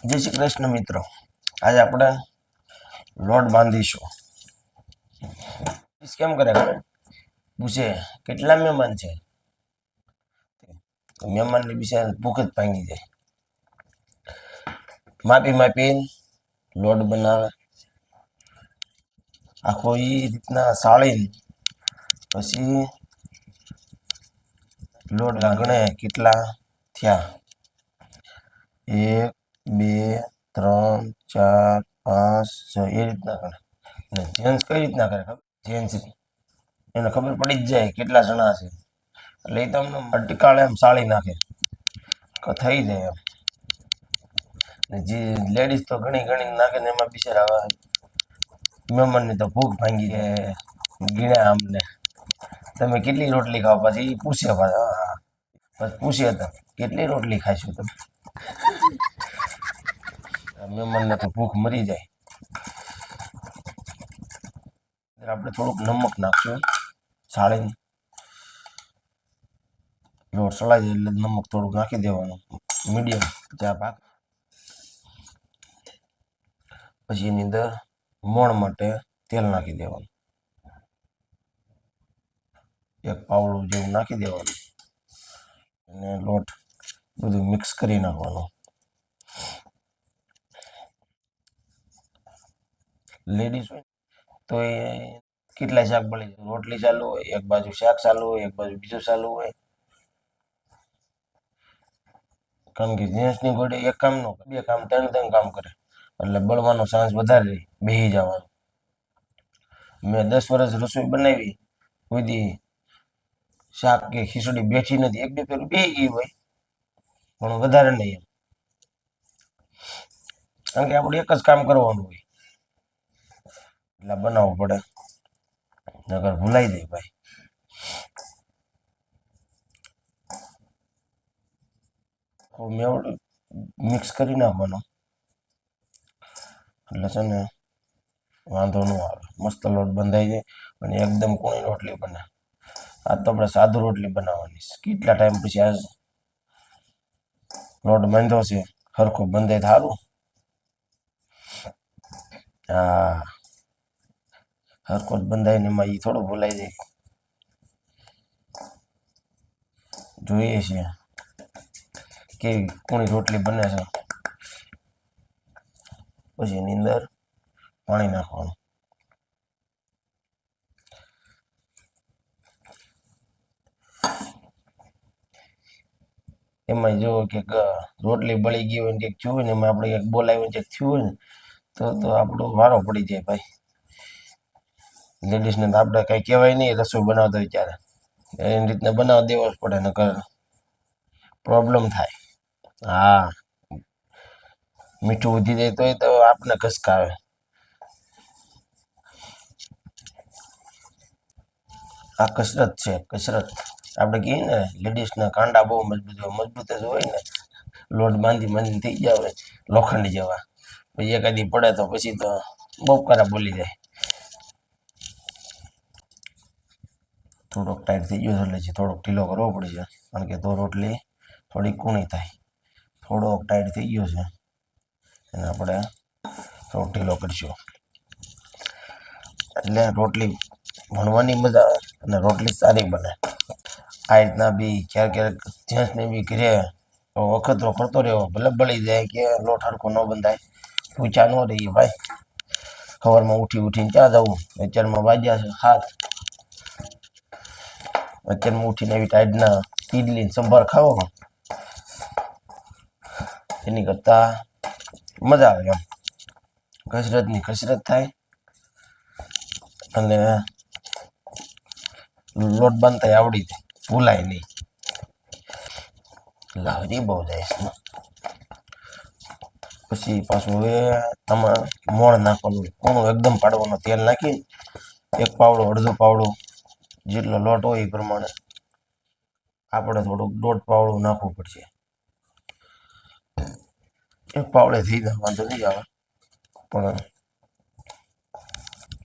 જય શ્રી કૃષ્ણ મિત્રો, આજે આપણે લોટ બાંધીશું. કેમ કરે ખબર પૂછે કેટલા મહેમાન છે, મહેમાનની બિચારા ભૂખ જ ભાંગી જાય. માપી લોટ બનાવે, આખો એ રીતના સાળીને પછી લોટ ગણે કેટલા થયા, 1 2 3 4 5 6 એ રીતના ગણે. જેન્ટ્સ કઈ રીતના કરે ખબર? જેન્ટ્સ એને ખબર પડી જ જાય કેટલા જણા છે, એટલે એ તમને અટકાળે એમ સાળી નાખે થઈ જાય એમ. જે લેડીઝ તો ઘણી નાખે ને એમાં બિચારા મહેમાનની તો ભૂખ ભાંગી જાય. ગીણ્યા અમને તમે કેટલી રોટલી ખાવ, પછી પૂછે પછી પૂછે તો કેટલી રોટલી ખાઈશું તમે, મહેમાનને તો ભૂખ મરી જાય. આપણે થોડુંક નમક નાખશું સાળીને, લોટ સળાઈ જાય એટલે નમક થોડુંક નાખી દેવાનું મીડિયમ ચા ભાગ. પછી એની અંદર મોણ માટે તેલ નાખી દેવાનું, 1 પાવડું જેવું નાખી દેવાનું અને લોટ બધું મિક્સ કરી નાખવાનું. લેડીઝ હોય તો એ કેટલાય શાક બળી જાય, રોટલી ચાલુ હોય, એક બાજુ શાક ચાલુ હોય, એક બાજુ બીજું ચાલુ હોય. કારણ કે જેન્ટ્સની ગોળે એક કામ ન કરે, 2 કામ 3 કામ કરે એટલે બળવાનો ચાન્સ વધારે રહે, બેસી જવાનો. મેં 10 વર્ષ રસોઈ બનાવી, કોઈ શાક કે ખીચડી બેઠી નથી, 1-2 પેલું બેસી ગઈ હોય પણ વધારે નહીં, કારણ કે આપણે એક જ કામ કરવાનું હોય એટલે બનાવવું પડે, નકર ભૂલાઈ જાય ભાઈ. મેવડ મિક્સ કરી નાખવાનો એટલે છે ને વાંધો ન આવે, મસ્ત લોટ બંધાઈ જાય અને એકદમ કૂણી રોટલી બને. આજ તો આપણે સાદું રોટલી બનાવવાની છે. કેટલા ટાઈમ પછી આજ લોટ બાંધ્યો છે, સરખો બંધાય સારું. હા, સરખો જ બંધાય ને એમાં એ થોડું ભૂલાઈ જાય. જોઈએ છે કેવી કૂણી રોટલી બને છે. પછી એની અંદર પાણી નાખવાનું, એમાં જો કે રોટલી બળી ગઈ હોય ને કંઈક થયું હોય ને, એમાં આપણે કંઈક બોલાવ્યું કંઈક થયું હોય ને તો આપણો વારો પડી જાય ભાઈ. લેડીઝને તો આપણે કઈ કહેવાય નહીં, રસોઈ બનાવતા હોય ત્યારે એની રીતના બનાવવા દેવો જ પડે, નકર પ્રોબ્લેમ થાય. હા, મીઠું વધી જાય તો આપણે ઘસકાવે. આ કસરત છે, કસરત. આપણે કહીએ ને લેડીઝના કાંડા બહુ મજબૂત જ હોય ને, લોટ બાંધી થઈ ગયા હોય લોખંડી જેવા, પછી એકાદી પડે તો પછી તો બહુ ખરાબ બોલી જાય. થોડોક ટાઈટ થઈ ગયો એટલે થોડોક ઢીલો કરવો પડશે, કારણ કે તો રોટલી થોડી કૂણી થાય. થોડોક ટાઈટ થઈ ગયો છે એને આપણે થોડોક ઢીલો કરીશું એટલે રોટલી વણવાની મજા આવે અને રોટલી સારી બને. આ રીતના બી ક્યારેક જેન્ટ્સને બી ઘરે વખતરો કરતો રહ્યો, ભલે બળી જાય કે લોટ હરખો ન બંધાય, પૂછા ન રહી ભાઈ. સવારમાં ઉઠીને ક્યાં જવું, અત્યારમાં વાગ્યા છે 7. અત્યારમાં ઉઠીને એવી ટાઈટના ઈડલી સંભાર ખાવો એની કરતા મજા આવે એમ. કસરતની કસરત થાય અને લોટ બાંધતા આવડી જાય, ભૂલાય નહીં. લાવરી બહુ જાય છે. પછી પાછું હવે આમાં મોણ નાખવાનું, કૂણું એકદમ પાડવાનું, તેલ નાખી 1 પાવડો 1/2 પાવડો જેટલો લોટ હોય એ પ્રમાણે આપણે થોડુંક 1/2 પાવડું નાખવું પડશે. 1 પાવડે થઈ જાય વાંધો નહીં આવે, પણ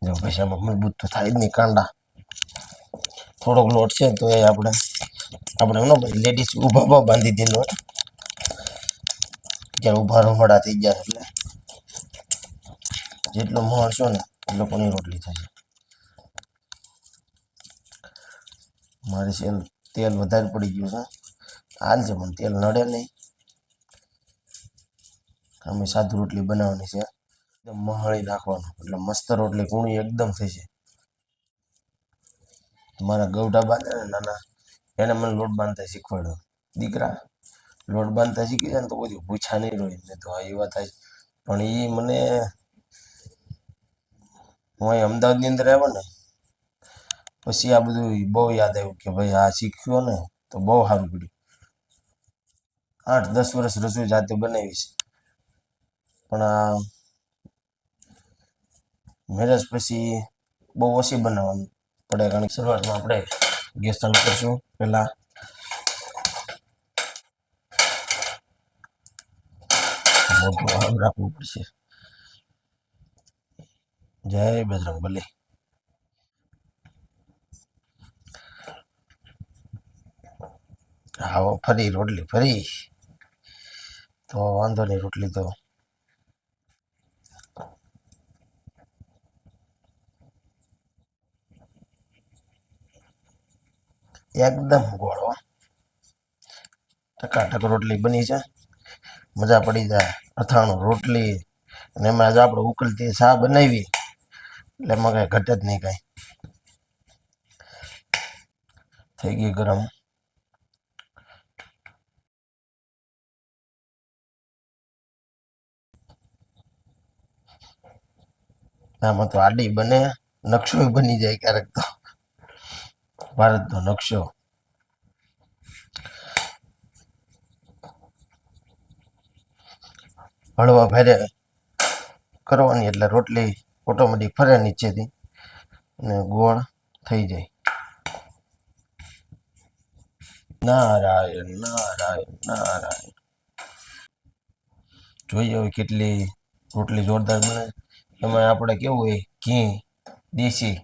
જો પૈસામાં મજબૂત તો થાય જ નહીં કાંડા. થોડોક લોટ છે તો એ આપણે લેડીઝ ઊભા બાંધી દે લોટ, જ્યારે ઉભા રમડા થઈ ગયા એટલે જેટલો મળશો ને એ લોકોની રોટલી થશે. મારી તેલ વધારે પડી ગયું છે હાલ છે, પણ તેલ નડે નહીં. અમે સાદી રોટલી બનાવવાની છે, એકદમ મહળી નાખવાનું એટલે મસ્ત રોટલી કૂણી એકદમ થશે. મારા ગૌઢા બાંધે ને નાના, એને મને લોટ બાંધતા શીખવાડ્યો. દીકરા લોટ બાંધતા શીખી જાય ને તો કોઈ પૂછા નહીં રોય. મેં તો હા એ વાત થાય, પણ એ મને હું અહીં અમદાવાદની અંદર આવ્યો ને પછી આ બધું બહુ યાદ આવ્યું કે ભાઈ આ શીખ્યો ને તો બહુ સારું પડ્યું. 8-10 વર્ષ રસોઈ જાતે બનાવીશ, પણ આ મેરેજ પછી બહુ ઓછી બનાવવાનું પડે. કારણ કે શરૂઆતમાં આપણે ગેસ ચાલુ કરશું, પહેલા મોટું આમ રાખવું પડશે. જય બજરંગ બલી. આવો ફરી રોટલી ફરી તો વાંધો નહીં. રોટલી તો એકદમ ગોળો, ટકાટક રોટલી બની છે, મજા પડી જાય. અથાણું રોટલી અને એમાં આજે આપણે ઉકળતી ચા બનાવી એટલે એમાં કઈ ઘટે જ નહીં. કાંઈ થઈ ગઈ ગરમ. આમાં તો આડી બને, નકશો બની જાય ક્યારેક તો. ભારતનો નકશો. હળવા ભારે કરવાની એટલે રોટલી ઓટોમેટિક ફરે નીચેથી અને ગોળ થઈ જાય. નારાયણ નારાયણ નારાયણ. જોઈએ હવે કેટલી રોટલી જોરદાર બને. એમાં આપણે કેવું હોય ઘી દેશી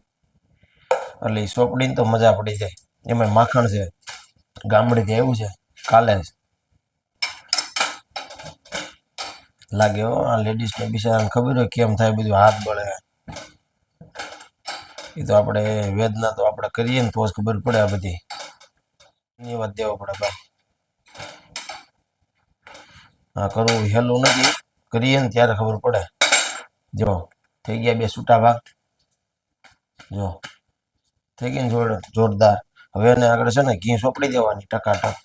એટલે સોપડીને તો મજા પડી જાય. એમાં માખણ છે, ગામડેથી આવ્યું છે કાલે જ લાગે. આ લેડીઝને બિચારાને ખબર હોય કેમ થાય બધું, હાથ બળે. એ તો આપણે વેદના તો આપણે કરીએ ને તો જ ખબર પડે. આ બધી એની વાત દેવો પડે ભાઈ. હા કરવું હેલું નથી, કરીએ ને ત્યારે ખબર પડે. જો થઈ ગયા 2 છૂટા ભાગ, જો થઈ ગઈ ને જોરદાર. હવે એને આગળ છે ને ઘી સોપડી દેવાની ટકાટક.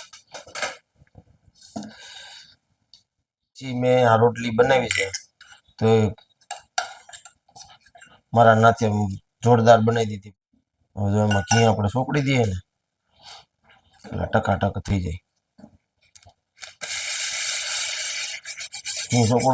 પછી મેં આ રોટલી બનાવી છે તો મારા નાતે જોરદાર બનાવી દીધી. હવે એમાં ઘી આપણે સોપડી દઈએ ને એટલે ટકાટક થઈ જાય. ઘી સોપડો